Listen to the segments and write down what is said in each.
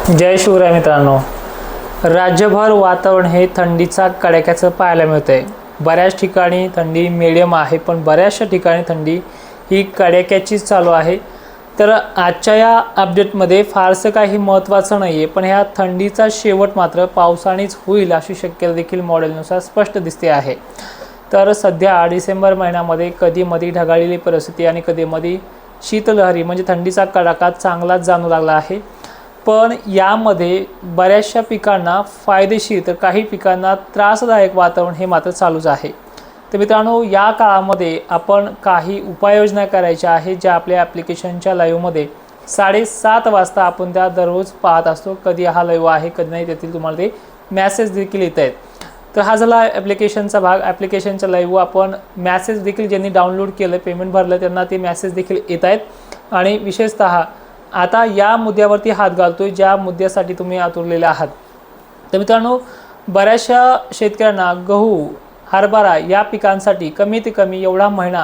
जय शिवराय मित्रांनो, राज्यभर वातावरण हे थंडीचा कडाक्याचं पाहायला मिळतंय। बऱ्याच ठिकाणी थंडी मीडियम आहे, पण बऱ्याचशा ठिकाणी थंडी ही कडाक्याचीच चालू आहे। तर आजच्या या अपडेटमध्ये फारसं काही महत्त्वाचं नाही आहे, पण ह्या थंडीचा शेवट मात्र पावसानेच होईल अशी शक्यता देखील मॉडेलनुसार स्पष्ट दिसते आहे। तर सध्या डिसेंबर महिन्यामध्ये कधी-मधी ढगाळलेली परिस्थिती आणि कधी-मधी शीतलहरी म्हणजे थंडीचा कडाका चांगलाच जाणवू लागला आहे। पण यामध्ये बऱ्याचशा पिकांना फायदेशीर तर काही पिकांना त्रासदायक वातावरण हे मात्र चालूच आहे। तर मित्रांनो, या काळामध्ये आपण काही उपाययोजना करायच्या आहेत ज्या आपल्या ॲप्लिकेशनच्या लाईव्हमध्ये 7:30 वाजता आपण त्या दररोज पाहत असतो। कधी हा लाईव्ह आहे कधी नाही, त्यातील तुम्हाला ते मेसेज देखील येत आहेत। तर हा झाला ॲप्लिकेशनचा भाग। ॲप्लिकेशनचा लाईव्ह आपण मेसेज देखील ज्यांनी डाउनलोड केलं, पेमेंट भरलं, त्यांना ते मेसेज देखील येत आहेत। आणि विशेषतः आता या मुद्द्यावरती हात घालतोय ज्या मुद्द्यासाठी तुम्ही आतुरलेले आहात। तर मित्रांनो, बऱ्याचशा शेतकऱ्यांना गहू, हरभरा या पिकांसाठी कमीत कमी एवढा महिना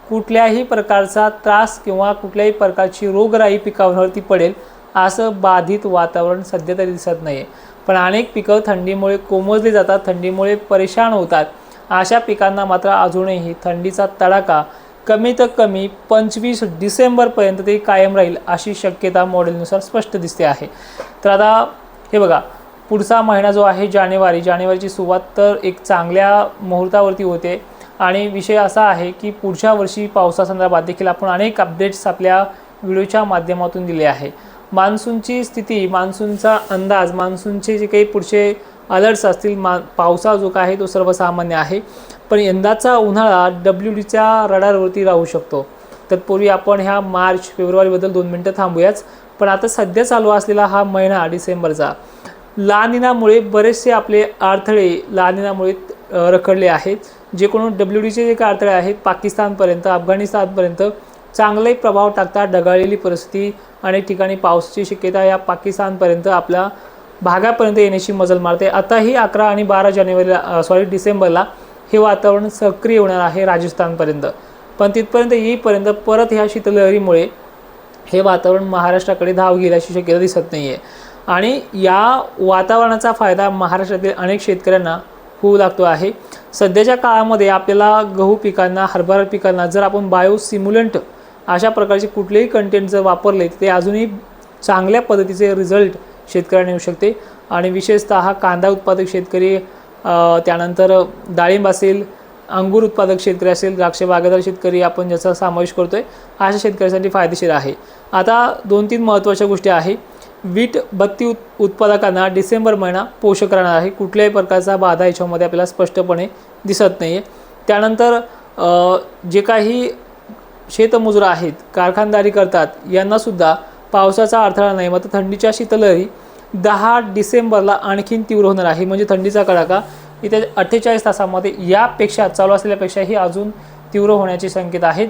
कुठल्याही प्रकारचा त्रास किंवा कुठल्याही प्रकारची रोगराई पिकावरती पडेल असं बाधित वातावरण सध्या तरी दिसत नाही। पण अनेक पिकं थंडीमुळे कोमजली जातात, थंडीमुळे परेशान होतात। अशा पिकांना मात्र अजूनही थंडीचा तडाखा कमीत कमी 25 डिसेंबरपर्यंत ते कायम राहील अशी शक्यता मॉडेलनुसार स्पष्ट दिसते आहे। तर आता हे बघा, पुढचा महिना जो आहे जानेवारीची सुरुवात तर एक चांगल्या मुहूर्तावरती होते। आणि विषय असा आहे की पुढच्या वर्षी पावसासंदर्भात देखील आपण अनेक अपडेट्स आपल्या व्हिडिओच्या माध्यमातून दिले आहे। मान्सूनची स्थिती, मान्सूनचा अंदाज, मान्सूनचे जे काही पुढचे अलर्ट्स असतील, पावसा जो काय आहे तो सर्वसामान्य आहे। पण यंदाचा उन्हाळा WDच्या रडारवरती राहू शकतो। तत्पूर्वी आपण ह्या मार्च फेब्रुवारीबद्दल 2 मिनिटं थांबूयाच। पण आता सध्या चालू असलेला हा महिना डिसेंबरचा ला निनामुळे बरेचसे आपले अडथळे ला निनामुळे रखडले आहेत। जे कोण WDचे जे काही अडथळे आहेत पाकिस्तानपर्यंत, अफगाणिस्तानपर्यंत चांगले प्रभाव टाकतात। ढगाळलेली परिस्थिती, अनेक ठिकाणी पावसाची शक्यता या पाकिस्तानपर्यंत आपल्या भागापर्यंत येण्याची मजल मारते। आताही 11 आणि 12 डिसेंबरला हे वातावरण सक्रिय होणार आहे राजस्थानपर्यंत। पण तिथपर्यंत येईपर्यंत परत ह्या शीतलहरीमुळे हे वातावरण महाराष्ट्राकडे धाव घेईल अशी शक्यता दिसत नाही आहे। आणि या वातावरणाचा फायदा महाराष्ट्रातील अनेक शेतकऱ्यांना होऊ लागतो आहे। सध्याच्या काळामध्ये आपल्याला गहू पिकांना, हरभरा पिकांना जर आपण बायो सिम्युलंट अशा प्रकारचे कुठलेही कंटेंट जर वापरले ते अजूनही चांगल्या पद्धतीचे रिझल्ट शेतकऱ्यांना येऊ शकते। आणि विशेषतः कांदा उत्पादक शेतकरी, त्यानंतर डाळिंब असेल, अंगूर उत्पादक शेतकरी असेल, द्राक्ष बागायतदार शेतकरी आपण ज्याचा समावेश करतोय अशा शेतकऱ्यांसाठी फायदेशीर आहे। आता 2-3 महत्त्वाच्या गोष्टी आहे। वीट बत्ती उत्पादकांना डिसेंबर महिना पोषक राहणार आहे। कुठल्याही प्रकारचा बाधा याच्यामध्ये आपल्याला स्पष्टपणे दिसत नाही आहे। त्यानंतर जे काही शेतमजूर आहेत, कारखानदारी करतात, यांनासुद्धा पावसाचा अडथळा नाही। मात्र थंडीच्या शीतलहरी 10 डिसेंबरला आणखीन तीव्र होणार आहे। म्हणजे थंडीचा कडाका इथे 48 तासामध्ये यापेक्षा चालू असलेल्यापेक्षाही अजून तीव्र होण्याचे संकेत आहेत।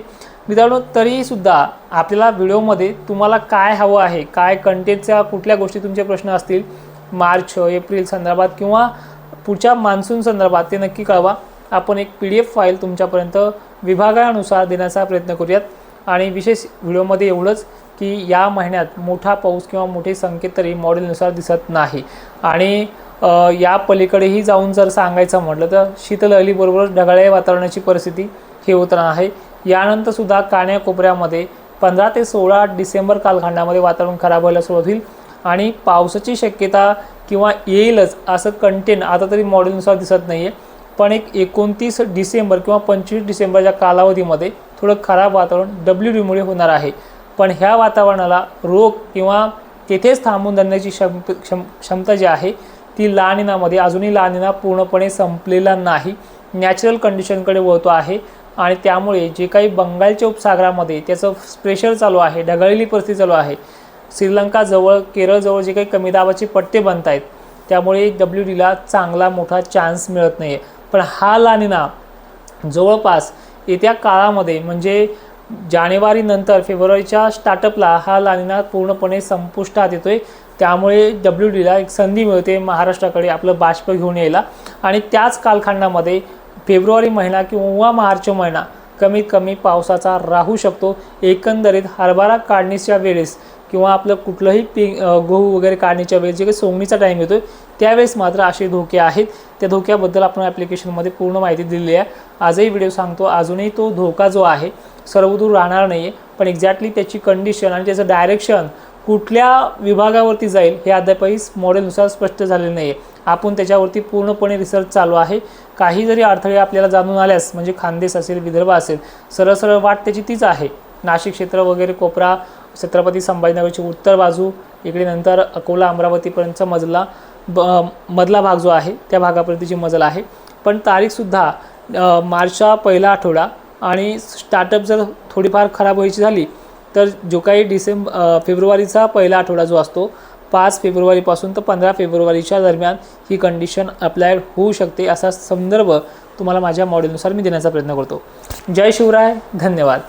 मित्रांनो, तरीसुद्धा आपल्याला व्हिडिओमध्ये तुम्हाला काय हवं आहे, काय कंटेंटच्या कुठल्या गोष्टी तुमचे प्रश्न असतील मार्च एप्रिल संदर्भात किंवा पुढच्या मान्सून संदर्भात ते नक्की कळवा। आपण एक PDF फाईल तुमच्यापर्यंत विभागानुसार देण्याचा प्रयत्न करूयात। आणि विशेष व्हिडिओमध्ये एवढंच की या महिन्यात मोठा पाऊस किंवा मोठे संकेत तरी मॉडेलनुसार दिसत नाही। आणि या पलीकडेही जाऊन जर सांगायचं म्हटलं तर शीतलहरीबरोबरच ढगाळ वातावरणाची परिस्थिती हे होत आहे। यानंतर सुद्धा कान्याकोपऱ्यामध्ये 15 ते 16 डिसेंबर कालखंडामध्ये वातावरण खराब व्हायला सुरुवात होईल। आणि पावसाची शक्यता किंवा येईलच असं कंटेंट आता तरी मॉडेलनुसार दिसत नाही आहे। पण एक 29 डिसेंबर किंवा 25 डिसेंबरच्या कालावधीमध्ये थोडं खराब वातावरण WDमुळे होणार आहे। पण ह्या वातावरणाला रोग किंवा तेथेच थांबून धरण्याची क्षमता जी आहे ती ला निनामध्ये अजूनही ला निना पूर्णपणे संपलेला नाही, नॅचरल कंडिशनकडे वळतो आहे। आणि त्यामुळे जे काही बंगालच्या उपसागरामध्ये त्याचं प्रेशर चालू आहे, ढगाळलेली परिस्थिती चालू आहे, श्रीलंका जवळ, केरळ जवळ जे काही कमी दाबाचे पट्टे बनत आहेत, त्यामुळे WDला चांगला मोठा चान्स मिळत नाही आहे। पण हा ला निना जवळपास येत्या काळामध्ये म्हणजे जानेवारी नंतर फेब्रुवारीच्या स्टार्टअपला हा ला निना पूर्णपणे संपुष्टात येतोय। त्यामुळे WDला एक संधी मिळते महाराष्ट्राकडे आपलं बाष्प घेऊन यायला। आणि त्याच कालखंडामध्ये फेब्रुवारी महिना किंवा मार्च महिना कमीत कमी पावसाचा राहू शकतो। एकंदरीत हरभरा काढणीच्या वेळेस किंवा आपलं कुठलंही गहू वगैरे काढण्याच्या वेळेस जे काही सोंगणीचा टाईम येतो त्यावेळेस मात्र असे धोके आहेत. त्या धोक्याबद्दल आपण ॲप्लिकेशनमध्ये पूर्ण माहिती दिलेली आहे. आजही व्हिडिओ सांगतो, अजूनही तो धोका जो आहे सर्वदूर राहणार नाही आहे, पण एक्झॅक्टली त्याची कंडिशन आणि त्याचं डायरेक्शन कुठल्या विभागावरती जाईल हे अद्यापही मॉडेलनुसार स्पष्ट झालेलं नाही आहे. आपण त्याच्यावरती पूर्णपणे रिसर्च चालू आहे. काही जरी अडथळे आपल्याला जाणून आल्यास म्हणजे खानदेश असेल, विदर्भ असेल, सरळ सरळ वाट त्याची तीच आहे. नाशिक क्षेत्र वगैरे कोपरा, छत्रपती संभाजीनगरची उत्तर बाजू, इकडे नंतर अकोला अमरावतीपर्यंतचा मधला भाग जो आहे त्या भागापर्यंतची मजल आहे. पण तारीखसुद्धा मार्चचा पहिला आठवडा आणि स्टार्टअप जर थोडीफार खराब व्हायची झाली तर जो काही फेब्रुवारीचा पहिला आठवडा जो असतो 5 फेब्रुवारीपासून तर 15 फेब्रुवारीच्या दरम्यान ही कंडिशन अप्लायड होऊ शकते, असा संदर्भ तुम्हाला माझ्या मॉडेलनुसार मी देण्याचा प्रयत्न करतो. जय शिवराय, धन्यवाद.